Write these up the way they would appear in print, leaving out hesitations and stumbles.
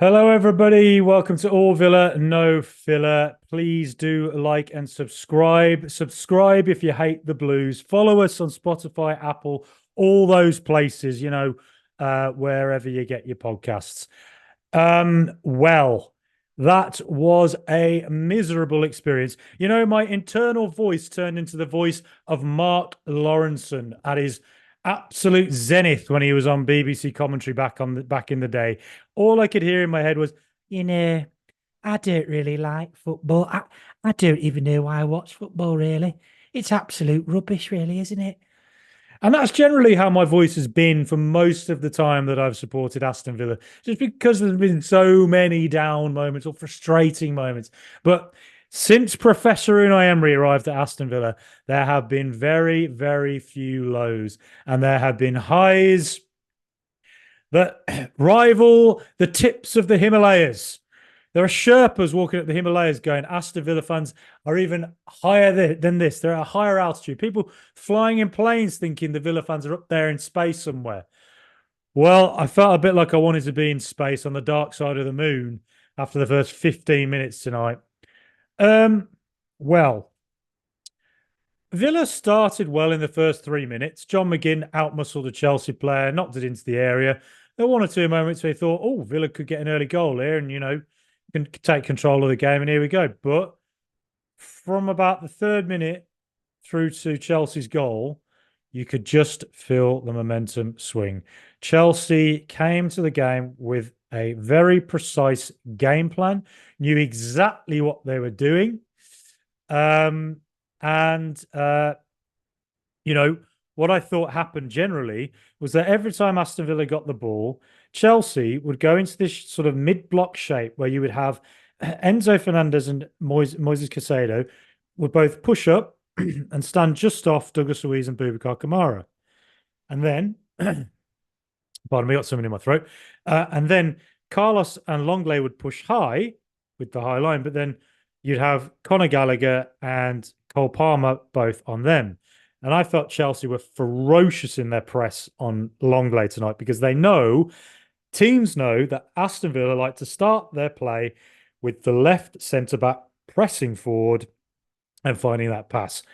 Hello, everybody. Welcome to All Villa, No Filler. Please do like and subscribe. Subscribe if you hate the Blues. Follow us on Spotify, Apple, all those places, wherever you get your podcasts. Well, that was a miserable experience. My internal voice turned into the voice of Mark Lawrenson at his absolute zenith when he was on BBC commentary back in the day. All I could hear in my head was, I don't really like football. I don't even know why I watch football, really. It's absolute rubbish, really, isn't it? And that's generally how my voice has been for most of the time that I've supported Aston Villa, just because there's been so many down moments or frustrating moments. But since Professor Unai Emery arrived at Aston Villa, there have been very, very few lows, and there have been highs that rival the tips of the Himalayas. There are Sherpas walking up the Himalayas going, Aston Villa fans are even higher than this. They're at a higher altitude. People flying in planes thinking the Villa fans are up there in space somewhere. Well, I felt a bit like I wanted to be in space on the dark side of the moon after the first 15 minutes tonight. Um, well, Villa started well in the first 3 minutes. John McGinn outmuscled a Chelsea player, knocked it into the area. There were one or two moments where he thought, oh, Villa could get an early goal here and, can take control of the game. And here we go. But from about the third minute through to Chelsea's goal, you could just feel the momentum swing. Chelsea came to the game with a very precise game plan, knew exactly what they were doing. And what I thought happened generally was that every time Aston Villa got the ball, Chelsea would go into this sort of mid-block shape where you would have Enzo Fernandez and Moises Caicedo would both push up and stand just off Douglas Luiz and Boubacar Kamara. And then, pardon me, got something in my throat. And then Carlos and Longley would push high with the high line, but then you'd have Conor Gallagher and Cole Palmer both on them. And I felt Chelsea were ferocious in their press on Longley tonight because teams know that Aston Villa like to start their play with the left centre back pressing forward and finding that pass.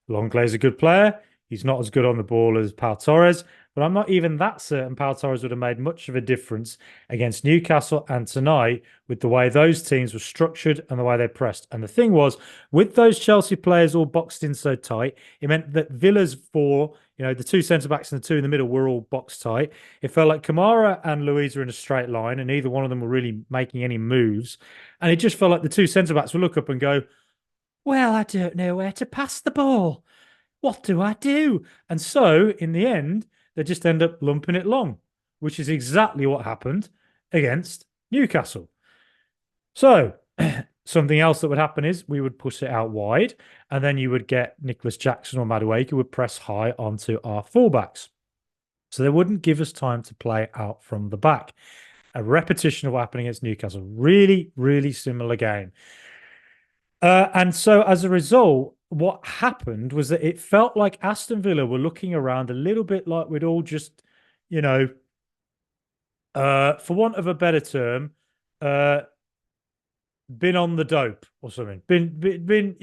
Longley's a good player. He's not as good on the ball as Pau Torres, but I'm not even that certain Pau Torres would have made much of a difference against Newcastle and tonight with the way those teams were structured and the way they pressed. And the thing was, with those Chelsea players all boxed in so tight, it meant that Villa's four, the two centre-backs and the two in the middle were all boxed tight. It felt like Kamara and Luiz were in a straight line and neither one of them were really making any moves. And it just felt like the two centre-backs would look up and go, well, I don't know where to pass the ball. What do I do? And so, in the end, they just end up lumping it long, which is exactly what happened against Newcastle. So, something else that would happen is we would push it out wide, and then you would get Nicholas Jackson or Madueke who would press high onto our fullbacks. So they wouldn't give us time to play out from the back. A repetition of what happened against Newcastle. Really, really similar game. And so as a result, what happened was that it felt like Aston Villa were looking around a little bit like we'd all just, for want of a better term, been on the dope or something. Been,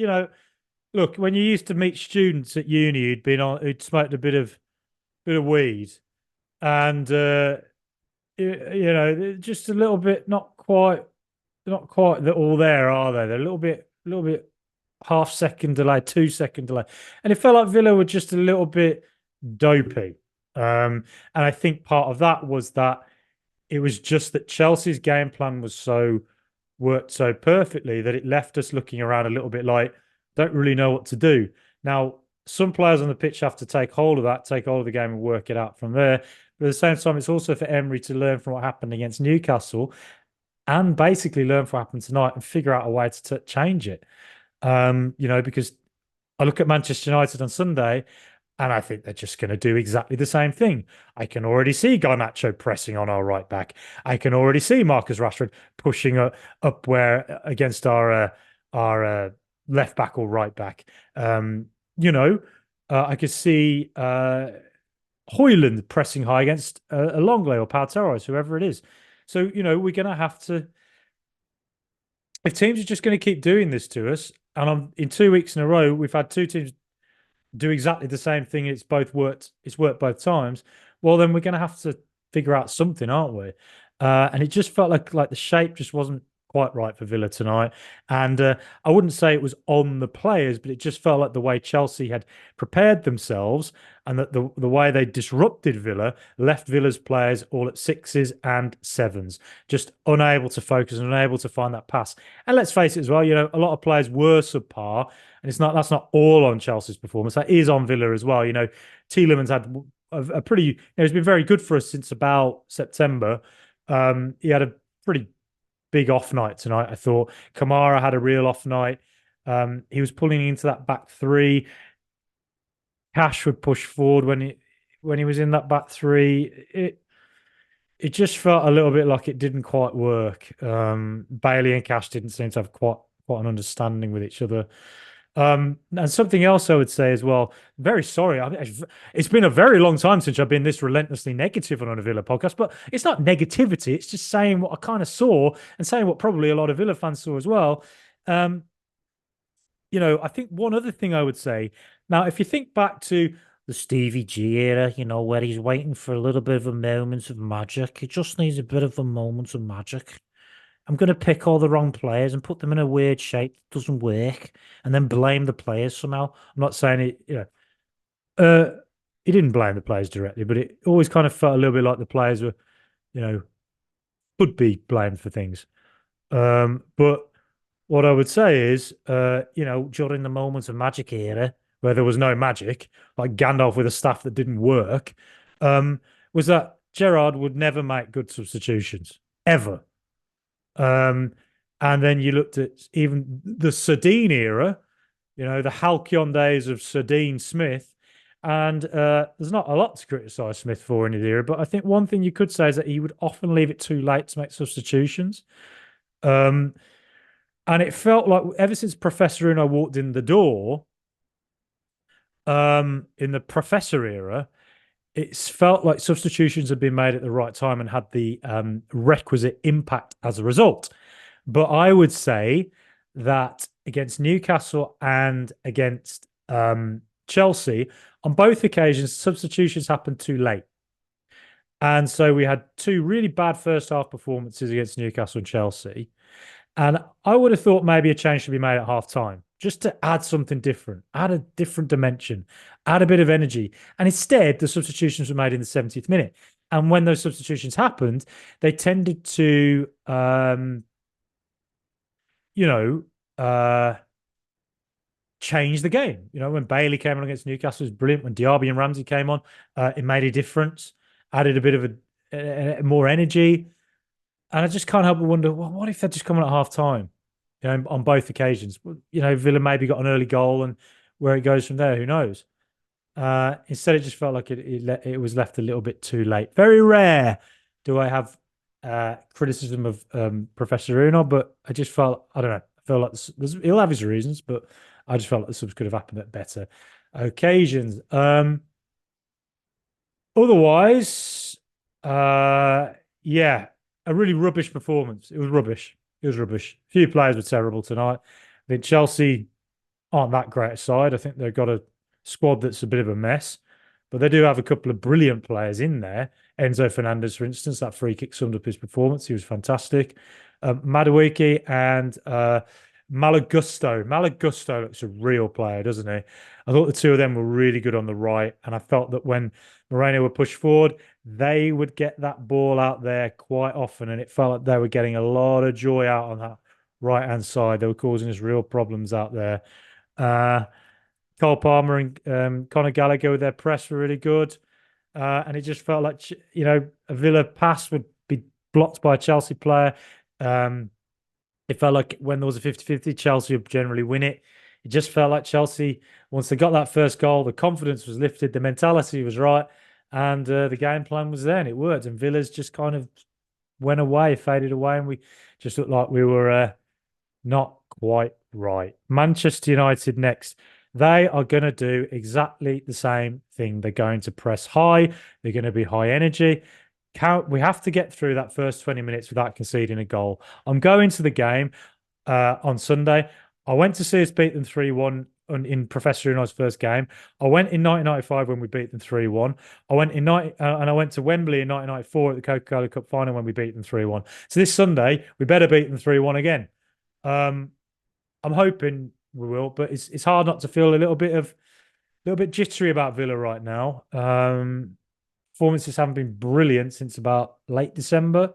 look, when you used to meet students at uni who'd smoked a bit of weed and just a little bit, not quite that all there, are they? They're a little bit half-second delay, 2-second delay. And it felt like Villa were just a little bit dopey. And I think part of that was that it was just that Chelsea's game plan worked so perfectly that it left us looking around a little bit like, don't really know what to do. Now, some players on the pitch have to take hold of the game and work it out from there. But at the same time, it's also for Emery to learn from what happened against Newcastle and basically learn from what happened tonight and figure out a way to change it. Because I look at Manchester United on Sunday and I think they're just going to do exactly the same thing. I can already see Garnacho pressing on our right back. I can already see Marcus Rashford pushing up where against our left back or right back. I could see Højlund pressing high against a Longley or Pau Torres, whoever it is. So, we're going to have to, if teams are just going to keep doing this to us, and in 2 weeks in a row, we've had two teams do exactly the same thing. It's worked both times. Well, then we're going to have to figure out something, aren't we? And it just felt like the shape just wasn't quite right for Villa tonight. And I wouldn't say it was on the players, but it just felt like the way Chelsea had prepared themselves and that the way they disrupted Villa left Villa's players all at sixes and sevens, just unable to focus and unable to find that pass. And let's face it as well, a lot of players were subpar, and that's not all on Chelsea's performance. That is on Villa as well. Tielemans had a pretty, he's been very good for us since about September. He had a pretty big off night tonight, I thought. Kamara had a real off night. He was pulling into that back three. Cash would push forward when he was in that back three. It just felt a little bit like it didn't quite work. Bailey and Cash didn't seem to have quite an understanding with each other. And something else I would say as well, very sorry. It's been a very long time since I've been this relentlessly negative on a Villa podcast, but it's not negativity. It's just saying what I kind of saw and saying what probably a lot of Villa fans saw as well. I think one other thing I would say, now, if you think back to the Stevie G era, where he's waiting for a little bit of a moment of magic, he just needs a bit of a moment of magic. I'm going to pick all the wrong players and put them in a weird shape that doesn't work and then blame the players somehow. I'm not saying he didn't blame the players directly, but it always kind of felt a little bit like the players were, could be blamed for things. But what I would say is, during the moments of magic era, where there was no magic, like Gandalf with a staff that didn't work, was that Gerrard would never make good substitutions, ever. And then you looked at even the Sardine era, the halcyon days of Sardine Smith. And there's not a lot to criticise Smith for in his era, but I think one thing you could say is that he would often leave it too late to make substitutions. And it felt like ever since Professor Uno walked in the door, in the Professor era, it's felt like substitutions had been made at the right time and had the requisite impact as a result. But I would say that against Newcastle and against Chelsea, on both occasions, substitutions happened too late. And so we had two really bad first half performances against Newcastle and Chelsea. And I would have thought maybe a change should be made at half time just to add something different, add a different dimension, add a bit of energy. And instead, the substitutions were made in the 70th minute. And when those substitutions happened, they tended to, change the game. When Bailey came on against Newcastle, it was brilliant. When Diaby and Ramsey came on, it made a difference, added a bit of a more energy. And I just can't help but wonder, well, what if they're just coming at half time? On both occasions. Villa maybe got an early goal, and where it goes from there, who knows? Instead, it just felt like it was left a little bit too late. Very rare do I have criticism of Professor Uno, but I just felt, I don't know, I feel like he'll have his reasons, but I just felt like the subs could have happened at better occasions. Otherwise, yeah, a really rubbish performance. It was rubbish. A few players were terrible tonight. I think Chelsea aren't that great a side. I think they've got a squad that's a bit of a mess, but they do have a couple of brilliant players in there. Enzo Fernandez, for instance, that free kick summed up his performance. He was fantastic. Madueke and Malagusto. Malagusto looks a real player, doesn't he? I thought the two of them were really good on the right, and I felt that when Moreno would push forward, they would get that ball out there quite often, and it felt like they were getting a lot of joy out on that right-hand side. They were causing us real problems out there. Cole Palmer and Conor Gallagher with their press were really good. And it just felt like, a Villa pass would be blocked by a Chelsea player. It felt like when there was a 50-50, Chelsea would generally win it. It just felt like Chelsea, once they got that first goal, the confidence was lifted, the mentality was right, and the game plan was there, and it worked. And Villa's just kind of went away, faded away, and we just looked like we were not quite right. Manchester United next. They are going to do exactly the same thing. They're going to press high. They're going to be high energy. we have to get through that first 20 minutes without conceding a goal. I'm going to the game on Sunday. I went to see us beat them 3-1 in Professor Unai's first game. I went in 1995 when we beat them 3-1. I went in 90, and I went to Wembley in 1994 at the Coca-Cola Cup final when we beat them 3-1. So this Sunday we better beat them 3-1 again. I'm hoping we will, but it's hard not to feel a little bit jittery about Villa right now. Performances haven't been brilliant since about late December.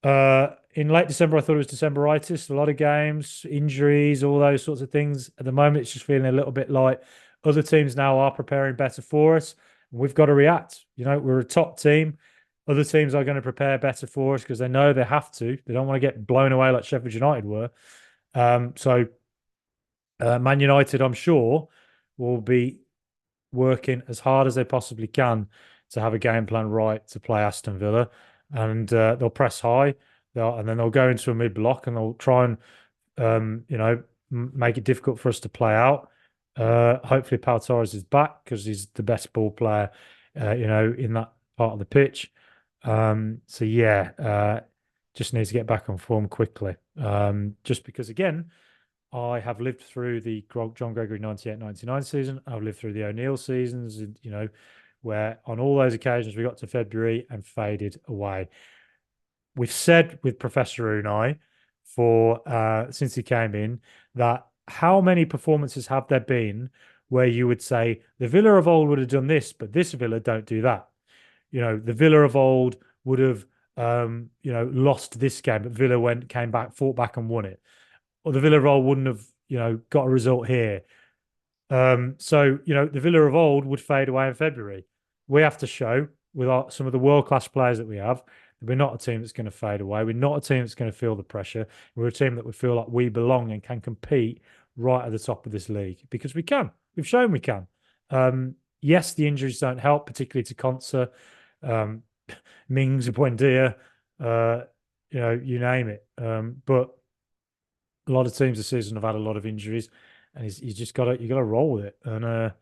In late December, I thought it was Decemberitis, a lot of games, injuries, all those sorts of things. At the moment, it's just feeling a little bit like other teams now are preparing better for us. We've got to react. We're a top team. Other teams are going to prepare better for us because they know they have to. They don't want to get blown away like Sheffield United were. So Man United, I'm sure, will be working as hard as they possibly can to have a game plan right to play Aston Villa. And they'll press high, and then they'll go into a mid block and they'll try and make it difficult for us to play out. Hopefully, Pau Torres is back because he's the best ball player, in that part of the pitch. So yeah, just needs to get back on form quickly. Just because again, I have lived through the John Gregory 98-99 season. I've lived through the O'Neill seasons, where on all those occasions we got to February and faded away. We've said with Professor Unai since he came in that how many performances have there been where you would say the Villa of old would have done this, but this Villa don't do that. The Villa of old would have lost this game, but Villa came back, fought back and won it. Or the Villa of old wouldn't have, got a result here. So, the Villa of old would fade away in February. We have to show with some of the world-class players that we have that we're not a team that's going to fade away. We're not a team that's going to feel the pressure. We're a team that we feel like we belong and can compete right at the top of this league because we can. We've shown we can. Yes, the injuries don't help, particularly to Konsa, Mings, Buendia, you name it. But a lot of teams this season have had a lot of injuries, and you just got to roll with it. And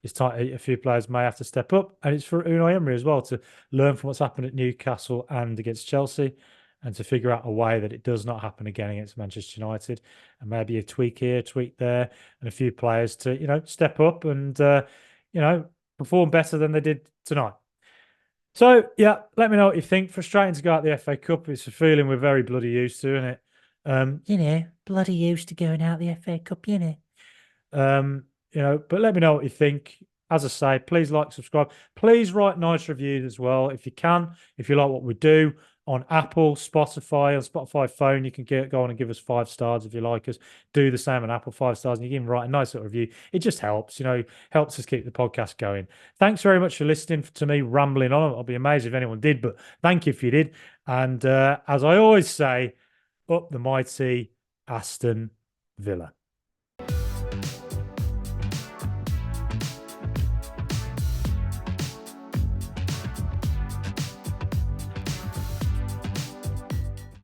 it's time. A few players may have to step up, and it's for Unai Emery as well to learn from what's happened at Newcastle and against Chelsea, and to figure out a way that it does not happen again against Manchester United. And maybe a tweak here, tweak there, and a few players to step up and perform better than they did tonight. So yeah, let me know what you think. Frustrating to go out the FA Cup. It's a feeling we're very bloody used to, isn't it? Bloody used to going out the FA Cup, but let me know what you think. As I say, please like, subscribe. Please write nice reviews as well if you can. If you like what we do on Apple, Spotify, on Spotify phone, you can go on and give us 5 stars if you like us. Do the same on Apple, 5 stars, and you can even write a nice little review. It just helps, helps us keep the podcast going. Thanks very much for listening to me rambling on. I'll be amazed if anyone did, but thank you if you did. And as I always say, up the mighty Aston Villa.